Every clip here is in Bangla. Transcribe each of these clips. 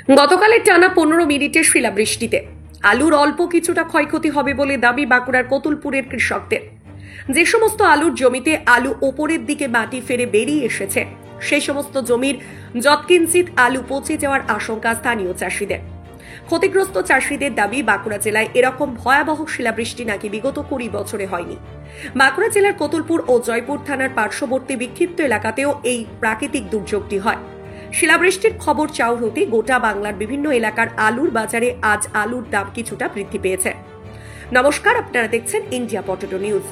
গতকালের টানা 15 মিনিটের শিলাবৃষ্টিতে আলুর অল্প কিছুটা ক্ষয়ক্ষতি হবে বলে দাবি বাঁকুড়ার কতুলপুরের কৃষকদের। যে সমস্ত আলুর জমিতে আলু ওপরের দিকে মাটি ফেরে বেরিয়ে এসেছে, সেই সমস্ত জমির যৎকিঞ্চিত আলু পচে যাওয়ার আশঙ্কা স্থানীয় চাষিদের। ক্ষতিগ্রস্ত চাষিদের দাবি, বাঁকুড়া জেলায় এরকম ভয়াবহ শিলাবৃষ্টি নাকি বিগত 20 বছরে হয়নি। বাঁকুড়া জেলার কতুলপুর ও জয়পুর থানার পার্শ্ববর্তী বিক্ষিপ্ত এলাকাতেও এই প্রাকৃতিক দুর্যোগটি হয়। শিলাবৃষ্টির খবর চাউর হতে গোটা বাংলার বিভিন্ন এলাকার আলুর বাজারে আজ আলুর দাম কিছুটা বৃদ্ধি পেয়েছে। নমস্কার, আপনারা দেখছেন ইন্ডিয়া পটেটো নিউজ।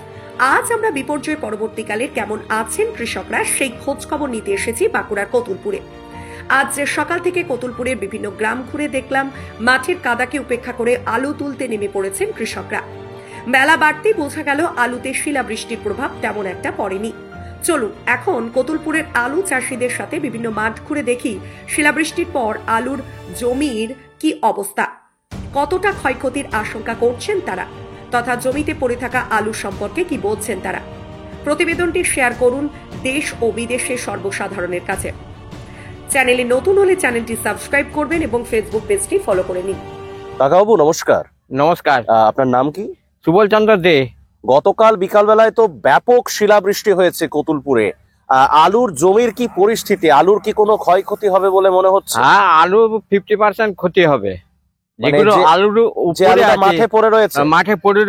আজ আমরা বিপর্যয় পরবর্তীকালে কেমন আছেন কৃষকরা, সেই খোঁজ খবর নিতে এসেছি বাঁকুড়ার কতুলপুরে। আজ সকাল থেকে কতুলপুরের বিভিন্ন গ্রাম ঘুরে দেখলাম মাঠের কাদাকে উপেক্ষা করে আলু তুলতে নেমে পড়েছেন কৃষকরা। বেলা বাড়তেই বোঝা গেল আলুতে শিলাবৃষ্টির প্রভাব তেমন একটা পড়েনি। চলুন এখন কতুলপুরের আলু চাষিদের সাথে বিভিন্ন মাঠ ঘুরে দেখি শিলাবৃষ্টির পর আলুর জমির কি অবস্থা, কতটা ক্ষয়ক্ষতির আশঙ্কা করছেন তারা, তথা জমিতে পড়ে থাকা আলু সম্পর্কে কি বলছেন তারা। প্রতিবেদনটি শেয়ার করুন দেশ ও বিদেশের সর্বসাধারণের কাছে। চ্যানেলে নতুন হলে চ্যানেলটি সাবস্ক্রাইব করবেন এবং ফেসবুক পেজটি ফলো করে নিন। কাকাবাবু নমস্কার। নমস্কার। আপনার নাম কি? সুবল চন্দ্র দে। গতকাল বিকালবেলায় তো ব্যাপক শিলাবৃষ্টি হয়েছে কতুলপুরে। আলুর জমির কি পরিস্থিতি? আলুর কি কোনো ক্ষয়ক্ষতি হবে বলে মনে হচ্ছে? হ্যাঁ, আলু 50% ক্ষতি হবে। মানে যেগুলো আলুর উপরে মাঠে পড়ে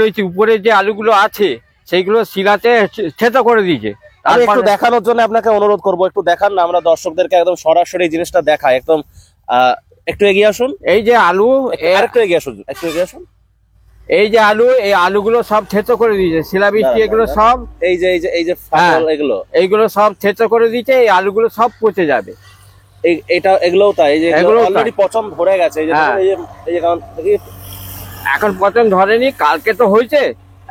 রয়েছে, উপরে যে আলুগুলো আছে সেইগুলো শিলাতে ছেদ করে দিয়েছে। আমি একটু দেখানোর জন্য আপনাকে অনুরোধ করবো, একটু দেখান না, আমরা দর্শকদেরকে একদম সরাসরি জিনিসটা দেখাই। একদম একটু এগিয়ে আসুন। এই যে আলু, একটু এগিয়ে আসুন, একটু এগিয়ে আসুন। এই যে আলু, এই আলুগুলো সব ছেদ করে দিয়েছে শিলাবৃষ্টি। এগুলো সব এইগুলো সব ছেদ করে দিয়েছে। এই আলুগুলো সব পচে যাবে। এগুলোও তাই, অলরেডি পচন ধরে গেছে। এখন পচন ধরেনি, কালকে তো হয়েছে,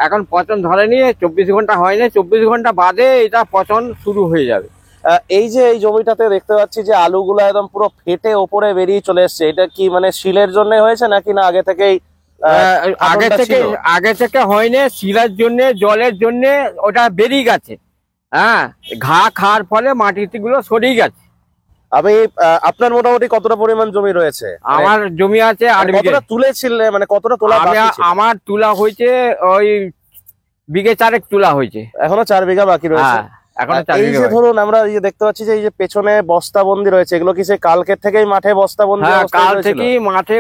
এখন পচন ধরেনি। 24 ঘন্টা হয়নি, 24 ঘন্টা বাদে এটা পচন শুরু হয়ে যাবে। এই যে এই জমিটাতে দেখতে পাচ্ছি যে আলুগুলো একদম পুরো ফেটে ওপরে বেরিয়ে চলে এসছে, এটা কি মানে শিলের জন্য হয়েছে নাকি না আগে থেকেই? আগে থেকে হয়নি, শিলার জন্য, জলের জন্য ওটা বেরিয়ে গেছে। হ্যাঁ, ঘা খাওয়ার ফলে মাটিগুলো সরিয়ে গেছে। আপনার মোটামুটি কতটা পরিমাণ জমি রয়েছে? আমার জমি আছে 8 বিঘা। তুলেছিলেন মানে কতটা তোলা? আমার তোলা হয়েছে ওই বিঘে 4 তোলা হয়েছে, এখনো 4 বিঘা বাকি রয়েছে। এই যে ধরুন আমরা দেখতে পাচ্ছি যে এই যে পেছনে বস্তাবন্দি রয়েছে, এগুলো কি সেই কালকের থেকেই মাঠে বস্তাবন্দি? কাল থেকেই মাঠে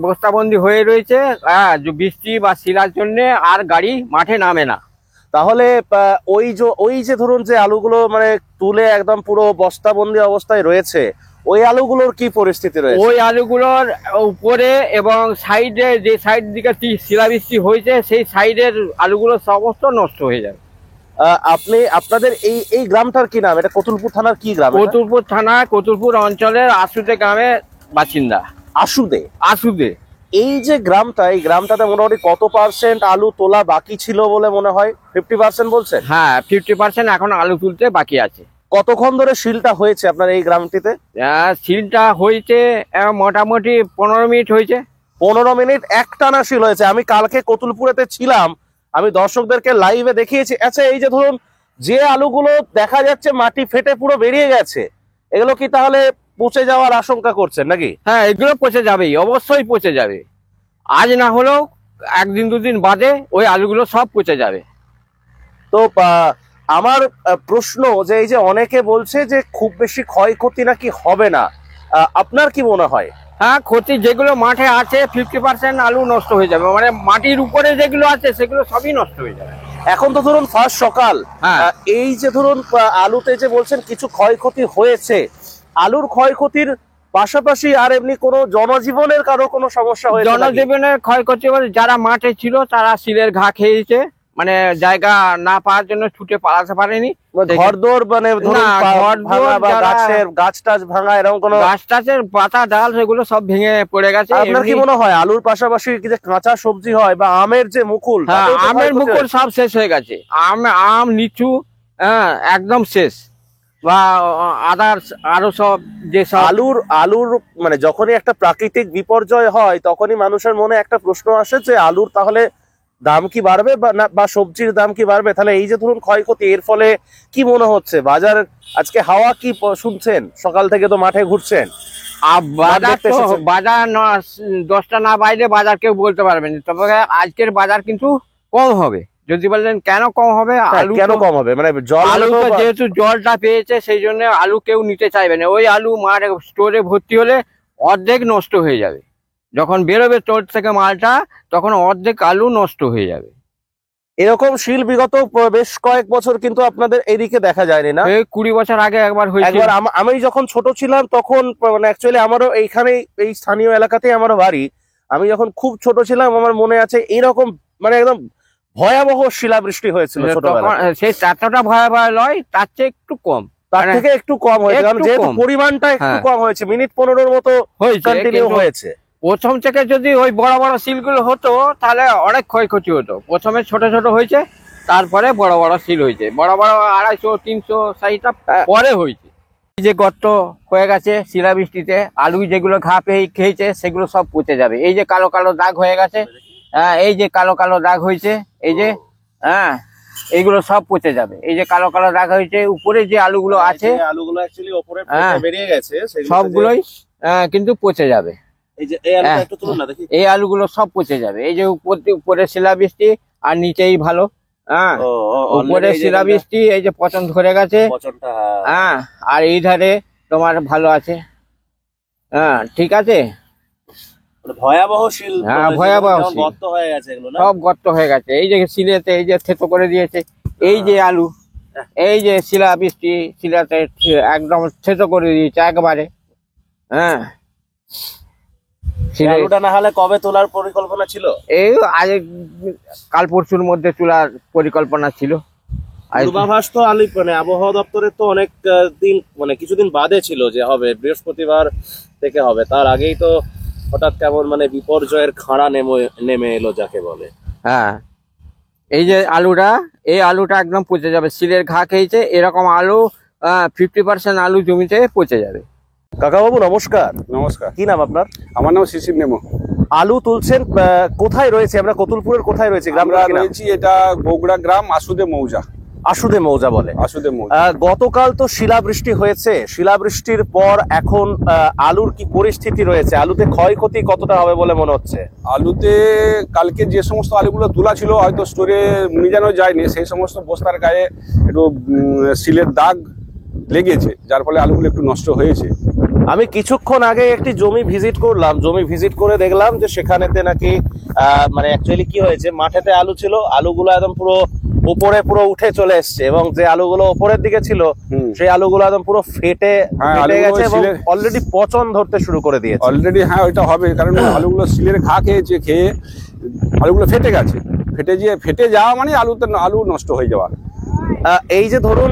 বস্তাবন্দি হয়ে রয়েছে। বৃষ্টি বা শিলার জন্য আর গাড়ি মাঠে নামে না। তাহলে ওই যে ধরুন যে আলুগুলো মানে তুলে একদম পুরো বস্তাবন্দি অবস্থায় রয়েছে, ওই আলুগুলোর কি পরিস্থিতি রয়েছে? ওই আলুগুলোর উপরে এবং সাইডে, যে সাইড দিকে শিলাবৃষ্টি হয়েছে সেই সাইডের আলুগুলো সমস্ত নষ্ট হয়ে যাবে। আপনাদের এই গ্রামটার কি নাম? এটা কতুলপুর থানার কি গ্রাম? কতুলপুর থানা, কতুলপুর অঞ্চলের আসুদে গ্রামের বাসিন্দা। আসুদে এই যে গ্রামটা, এই গ্রামটাতে মোটামুটি কত পার্সেন্ট আলু তোলা বাকি ছিল বলে মনে হয়? 50% বলছে। হ্যাঁ, 50% এখন আলু তুলতে বাকি আছে। কতক্ষণ ধরে শিলটা হয়েছে আপনার এই গ্রামটিতে? শিলটা হয়েছে মোটামুটি 15 মিনিট হয়েছে। 15 মিনিট একটানা শিল হয়েছে। আমি কালকে কতুলপুরেতে ছিলাম, আমি দর্শকদেরকে লাইভে দেখিয়েছি। আচ্ছা, এই যে ধরুন যে আলুগুলো দেখা যাচ্ছে মাটি ফেটে পুরো বেরিয়ে গেছে, এগুলো কি তাহলে পচে যাওয়ার আশঙ্কা করছেন নাকি? হ্যাঁ, এগুলো পচে যাবেই, অবশ্যই পচে যাবে। আজ না হলেও 1 2 দিন বাদে ওই আলুগুলো সব পচে যাবে। তো আমার প্রশ্ন যে এই যে অনেকে বলছে যে খুব বেশি ক্ষয়ক্ষতি নাকি হবে না, আপনার কি মনে হয়? হ্যাঁ, ক্ষতি যেগুলো মাঠে আছে 50% আলু নষ্ট হয়ে যাবে। মানে মাটির উপরে যেগুলো আছে সেগুলো সবই নষ্ট হয়ে যাবে। এখন তো ধরুন ফার্স্ট সকাল, এই যে ধরুন আলুতে যে বলছেন কিছু ক্ষয়ক্ষতি হয়েছে, আলুর ক্ষয়ক্ষতির পাশাপাশি আর এমনি কোনো জনজীবনের কারো কোনো সমস্যা হয়েছে? জনজীবনের ক্ষয়ক্ষতি বলতে যারা মাঠে ছিল তারা শিলের ঘা খেয়েছে, মানে জায়গা না পাওয়ার জন্য ছুটে পালাতে পারেনি। ঘরদোর মানে গাছ টাছ ভাঙা, এরকম কোনো গাছ টাছের পাতা ডাল সেগুলো সব ভেঙে পড়ে গেছে। আপনার কি মনে হয় আলুর পাশাপাশি যে কাঁচা সবজি হয় বা আমের যে মুকুল? হ্যাঁ, আমের মুকুল সব শেষ হয়ে গেছে। আম লিচু একদম শেষ, বা আদার্স আরো সব যে আলুর মানে যখনই একটা প্রাকৃতিক বিপর্যয় হয় তখনই মানুষের মনে একটা প্রশ্ন আসে যে আলুর তাহলে দাম কি বাড়বে বা সবজির দাম কি বাড়বে? তাহলে এই যে ধরুন ক্ষয়ক্ষতি, এর ফলে কি মনে হচ্ছে বাজার আজকে হাওয়া কি শুনছেন? সকাল থেকে তো মাঠে ঘুরছেন, বাজার দেখতে তো এসেছেন? বাজার 10টা না বাইরে বাজার কেউ বলতে পারবে না, তবে আজকের বাজার কিন্তু কম হবে। যদি বললেন কেন কম হবে, আলু কেন কম হবে? মানে জল হলে আলুটা তো- যেহেতু জলটা পেয়েছে সেই জন্য আলু কেউ নিতে চাইবে না। ওই আলু মার স্টোরে ভর্তি হলে অর্ধেক নষ্ট হয়ে যাবে। যখন বেরোবে স্টোর থেকে মালটা, তখন অর্ধেক আলু নষ্ট হয়ে যাবে। এরকম শিল বিগত বেশ কয়েক বছর কিন্তু আপনাদের এদিকে দেখা যায়নি না? এই 20 বছর আগে একবার হয়েছিল। একবার আমি যখন ছোট ছিলাম তখন, মানে অ্যাকচুয়ালি আমারও এইখানে এই স্থানীয় এলাকাতেই আমারও বাড়ি। আমি যখন খুব ছোট ছিলাম আমার মনে আছে এরকম মানে একদম ভয়াবহ শিলাবৃষ্টি হয়েছিল তখন ছোটবেলায়। সেই ততটা ভয়াবহ নয়, তার চেয়ে একটু কম। তার মানে থেকে একটু কম হয়েছে, কারণ একটু যেহেতু কম। পরিমাণটা একটু হ্যাঁ। কম হয়েছে, মিনিট 15-র মতো হয়েছে, কন্টিনিউ কিন্তু হয়েছে। প্রথম থেকে যদি ওই বড় বড় সিলগুলো হতো তাহলে অনেক ক্ষয়ক্ষতি হতো। প্রথমে ছোট ছোট হয়েছে, তারপরে বড় বড় সিল হয়েছে। বড় বড় 250-300 সাইজটা পরে হয়েছে। এই যে গর্ত হয়ে গেছে শিলাবৃষ্টিতে, আলু যেগুলো ঘা পেয়ে খেয়েছে সেগুলো সব পচে যাবে। এই যে কালো কালো দাগ হয়ে গেছে, হ্যাঁ, এই যে কালো কালো দাগ হয়েছে, এই যে, হ্যাঁ, এইগুলো সব পচে যাবে। এই যে কালো কালো দাগ হয়েছে, উপরে যে আলুগুলো আছে আলুগুলো অ্যাকচুয়ালি উপরে হ্যাঁ। বেরিয়ে গেছে, সবগুলোই কিন্তু পচে যাবে। এই যে এই আলুটা হ্যাঁ। একটু তুলুন না দেখি। এই আলুগুলো সব পচে যাবে। এই যে উপরে শিলাবৃষ্টি আর নিচেই ভালো, হ্যাঁ, উপরে শিলাবৃষ্টি, এই যে পচন ধরে গেছে, পচনটা হ্যাঁ, আর এই ধারে তোমার ভালো আছে, হ্যাঁ, ঠিক আছে। ভয়াবহ শিল, হ্যাঁ, ভয়াবহ শিল। গর্ত হয়ে গেছে এগুলো না? সব গর্ত হয়ে গেছে। এই যে শিলেতে এই যে থেতো করে দিয়েছে, এই যে আলু, এই যে শিলাবৃষ্টি শিলাতে একদম থেতো করে দিয়েছে একবারে, হ্যাঁ। এই আলুটা না হলে কবে তোলার পরিকল্পনা ছিল? এই আজ কাল পরশুর মধ্যে তোলার পরিকল্পনা ছিল। পূর্বাভাস তো মানে আবহাওয়া দপ্তরের তো অনেক দিন, মানে কিছুদিন বাদে ছিল যে হবে, বৃহস্পতিবার থেকে হবে। তার আগেই তো হঠাৎ কেমন মানে বিপর্যয়ের খাড়া নেমে এলো যাকে বলে। হ্যাঁ, এই যে এই আলুটা একদম পচে যাবে। সিলের ঘা খেয়েছে, এরকম আলু 50% আলু জমিতে পচে যাবে। কাকাবাবু নমস্কার। নমস্কার, কি নাম আপনার? আমার নাম শিশির নেমো। আলু তুলছেন, কোথায় রয়েছে? আমরা কতুলপুরের কোথায় রয়েছে? আমরা গ্রামটা কি নাম? রয়েছি, এটা বগুড়া গ্রাম, আসুদে মৌজা। আশুদে মৌজা বলে। আসুদে মৌজা। গতকাল তো শিলাবৃষ্টি হয়েছে, শিলাবৃষ্টির পর এখন আলুর কি পরিস্থিতি রয়েছে? আলুতে ক্ষয়ক্ষতি কতটা হবে বলে মনে হচ্ছে? আলুতে কালকে যে সমস্ত আলুগুলো তোলা ছিল হয়তো স্টোরে মিজানো যায়নি, সেই সমস্ত বস্তার গায়ে একটু সিলের দাগ লেগেছে, যার ফলে আলুগুলো একটু নষ্ট হয়েছে। আমি কিছুক্ষণ আগে একটি জমি ভিজিট করলাম, জমি ভিজিট করে দেখলাম যে সেখানেতে নাকি মানে অ্যাকচুয়ালি কি হয়েছে, মাঠেতে আলু ছিল, আলুগুলো একদম পুরো উপরে পুরো উঠে চলে এসছে, এবং যে আলুগুলো উপরের দিকে ছিল সেই আলুগুলো একদম পুরো ফেটে আলুগুলো গেছে এবং সিলের- অলরেডি পচন ধরতে শুরু করে দিয়েছে। অলরেডি, হ্যাঁ, ওইটা হবে, কারণ আলুগুলো সিলের ঘা খেয়ে আলুগুলো ফেটে গেছে। ফেটে যাওয়া মানে আলু নষ্ট হয়ে যাওয়া। এই যে ধরুন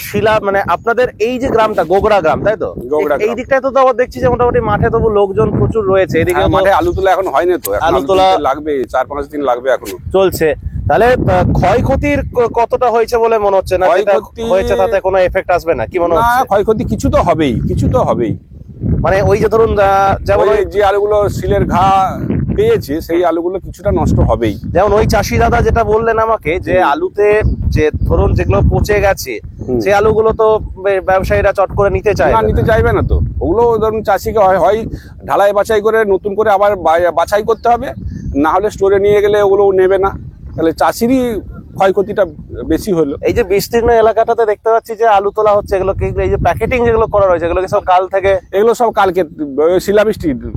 শিলা, মানে আপনাদের এই যে গ্রামটা গোগড়া গ্রাম, তাই তো? গোগড়া গ্রাম। এই দিকটায় তো আবার দেখছি যে মোটামুটি মাঠে তবু লোকজন প্রচুর রয়েছে, এদিকে হ্যাঁ, মাঠে আলু তোলা এখন হয়নি তো, এখন আলু আলু তোলা- তুলতে লাগবে 4-5 দিন লাগবে এখনো। চলছে। তাহলে ক্ষয়ক্ষতির কতটা হয়েছে বলে মনে হচ্ছে? না যেটা ক্ষয়ক্ষতি- হয়েছে তাতে কোনো এফেক্ট আসবে না, কি মনে না, হচ্ছে? ক্ষয়ক্ষতি কিছু তো হবেই। মানে ওই যে ধরুন যেমন ওই যে আলুগুলো সিলের ঘা পেয়েছে সেই আলুগুলো কিছুটা নষ্ট হবেই। যেমন ওই চাষি দাদা যেটা বললেন আমাকে, যে আলুতে যে ধরুন যেগুলো পচে গেছে সেই আলুগুলো তো ব্যবসায়ীরা চট করে নিতে চায় না, নিতে চাইবে না তো। ওগুলো ধরুন চাষিকে হয় ঢালাই বাছাই করে নতুন করে আবার বাছাই করতে হবে, না হলে স্টোরে নিয়ে গেলে ওগুলো নেবে না, তাহলে চাষিরই ক্ষয়ক্ষতিটা বেশি হলো। এই যে বিস্তীর্ণ এলাকাটাতে দেখতে পাচ্ছি যে আলু তোলা হচ্ছে, এগুলো কি এই যে প্যাকেটিং যেগুলো করা রয়েছে এগুলো কি সব কাল থেকে? এগুলো সব কালকে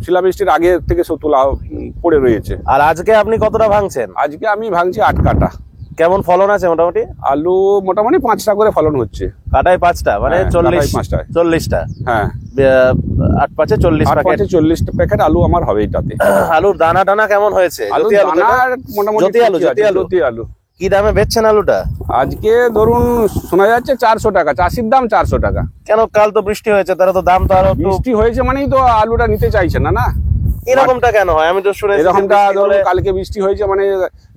শিলাবৃষ্টির আগে থেকে সব তোলা পড়ে রয়েছে। আর আজকে আপনি কতটা ভাঙছেন? আজকে আমি ভাঙছি 8 কাটা। কেমন ফলন আছে মোটামুটি? আলু মোটামুটি 5টা করে ফলন হচ্ছে। কাটায় 5টা, মানে হ্যাঁ, 40টা। হ্যাঁ, 8 পাঁচে 40 প্যাকেট। 40 প্যাকেট আলু আমার হবে এটাতে। আলুর দানা টানা কেমন হয়েছে? আলু জ্যোতি আলু যেটা? দানার মোটামুটি জ্যোতি আলু, ঠিকই আছে, জ্যোতি আলু। জ্যোতি আলু। কি দামে বেচছেন আলুটা? আজকে ধরুন শোনা যাচ্ছে 400 টাকা, চাষির দাম 400 টাকা। কেন, কাল তো বৃষ্টি হয়েছে, তারা তো দাম তো আরো একটু বৃষ্টি হয়েছে মানেই তো আলুটা নিতে চাইছে না। এরকমটা কেন হয়? আমি তো শুনেছি এরকমটা ধরুন কালকে বৃষ্টি হয়েছে মানে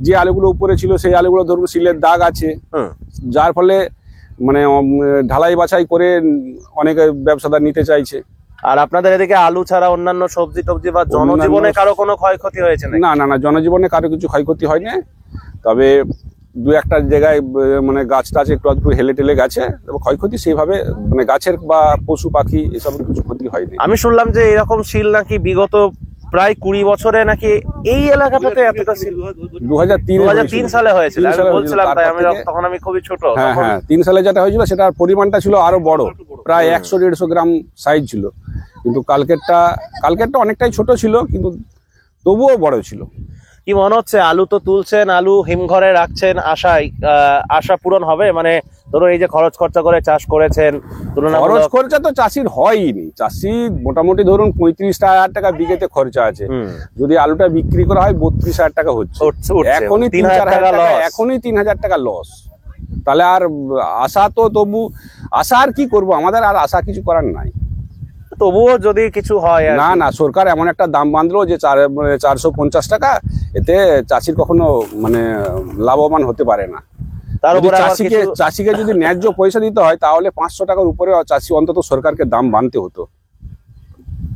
যে আলুগুলো উপরে ছিল সেই আলুগুলো ধরুন সিলের দাগ আছে, যার ফলে মানে ঢালাই বাছাই করে অনেক ব্যবসাদার নিতে চাইছে। আর আপনাদের এদিকে আলু ছাড়া অন্যান্য সবজি টবজি বা জনজীবনে কারো কোনো ক্ষয়ক্ষতি হয়েছে না? না, জনজীবনে কারো কিছু ক্ষয়ক্ষতি হয়নি, তবে দু একটা জায়গায় মানে গাছ টাছ একটু আধটু হেলে টেলে গেছে, তবে ক্ষয়ক্ষতি সেইভাবে মানে গাছের বা পশু পাখি এসবের কিছু ক্ষতি হয়নি। আমি শুনলাম যে এরকম শিল নাকি বিগত প্রায় 20 বছরে নাকি এই এলাকাটাতে এতটা শিল 2003 সালে হয়েছিল। 3 সালে আমি বলছিলাম তাই, আমি তারপর থেকে- তখন আমি খুবই ছোট। হ্যাঁ তখন হ্যাঁ 3 সালে যেটা হয়েছিল সেটার পরিমাণটা ছিল আরো বড়, প্রায় 100-150 গ্রাম সাইজ ছিল, কিন্তু কালকেরটা অনেকটাই ছোট ছিল, কিন্তু তবুও বড় ছিল। কি মনে হচ্ছে, আলু তো তুলছেন, আলু হিমঘরে রাখছেন, আশা পূরণ হবে? মানে ধরো এই যে খরচ খরচা করে চাষ করেছেন, খরচ তুলনামূলক খরচা তো চাষির হয়নি, চাষি মোটামুটি ধরুন 35,000 টাকা বিঘেতে খরচা আছে, যদি আলুটা বিক্রি করা হয় 32,000 টাকা হচ্ছে, এখনই 3,000 টাকা, এখনই 3,000 টাকা লস। তাহলে আর আশা তো তবু আশা আর কি করব, আমাদের আর আশা কিছু করার নাই। তবুও যদি কিছু হয় আর না কি। না, সরকার এমন একটা দাম বাঁধলো যে 450 টাকা, এতে চাষির কখনো মানে লাভবান হতে পারে না। তার যদি উপরে আবার কিছু- চাষিকে যদি ন্যায্য পয়সা দিতে হয় তাহলে 500 টাকার উপরে চাষি অন্তত সরকারকে দাম বাঁধতে হতো।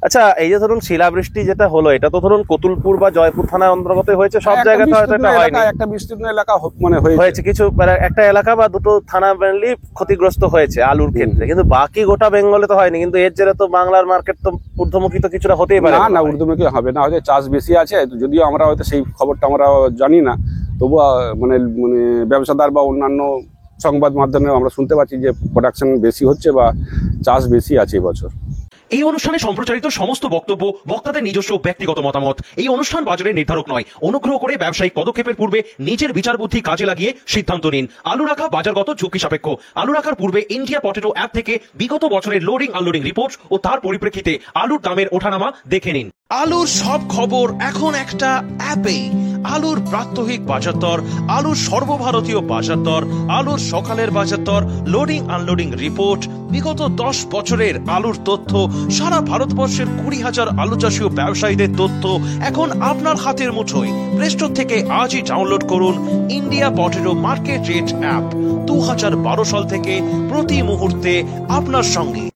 আচ্ছা, এই যে ধরুন শিলাবৃষ্টি যেটা হলো, এটা তো ধরুন কতুলপুর বা জয়পুর থানার অন্তর্গত হয়েছে, সব জায়গাতে হয়তো এটা হয়নি। একটা বিস্তীর্ণ এলাকা মানে হয়েছে কিছু, মানে একটা এলাকা বা দুটো থানা মেনলি ক্ষতিগ্রস্ত হয়েছে আলুর ক্ষেত্রে, কিন্তু বাকি গোটা বেঙ্গলে তো হয়নি। কিন্তু এর জেরে তো বাংলার মার্কেট তো ঊর্ধ্বমুখী তো কিছুটা হতেই পারে। না ঊর্ধ্বমুখী হবে না, হয়তো চাষ বেশি আছে, যদিও আমরা হয়তো সেই খবরটা আমরা জানি না, তবু মানে মানে ব্যবসাদার বা অন্যান্য সংবাদ মাধ্যমে আমরা শুনতে পাচ্ছি যে প্রোডাকশন বেশি হচ্ছে বা চাষ বেশি আছে এবছর। এই অনুষ্ঠানে সম্প্রচারিত সমস্ত বক্তব্য বক্তাদের নিজস্ব ব্যক্তিগত মতামত। এই অনুষ্ঠান বাজারের নির্ধারক নয়। অনুগ্রহ করে ব্যবসায়িক পদক্ষেপের পূর্বে নিজের বিচার বুদ্ধি কাজে লাগিয়ে সিদ্ধান্ত নিন। আলু রাখা বাজারগত ঝুঁকি সাপেক্ষ। আলু রাখার পূর্বে ইন্ডিয়া পটেটো অ্যাপ থেকে বিগত বছরের লোডিং আনলোডিং রিপোর্ট ও তার পরিপ্রেক্ষিতে আলুর দামের ওঠানামা দেখে নিন। আলুর সব খবর এখন একটা অ্যাপেই। আলুর প্রাত্যহিক বাজার দর, আলুর সর্বভারতীয় বাজার দর, আলুর সকালের বাজার দর, লোডিং আনলোডিং রিপোর্ট, বিগত 10 বছরের আলুর তথ্য, সারা ভারতবর্ষের 20,000 আলু চাষী ও ব্যবসায়ীদের তথ্য এখন আপনার হাতের মুঠোয়। প্লে স্টোর থেকে আজই ডাউনলোড করুন India potato market rate app. 2012 সাল থেকে প্রতি মুহূর্তে আপনার সঙ্গে।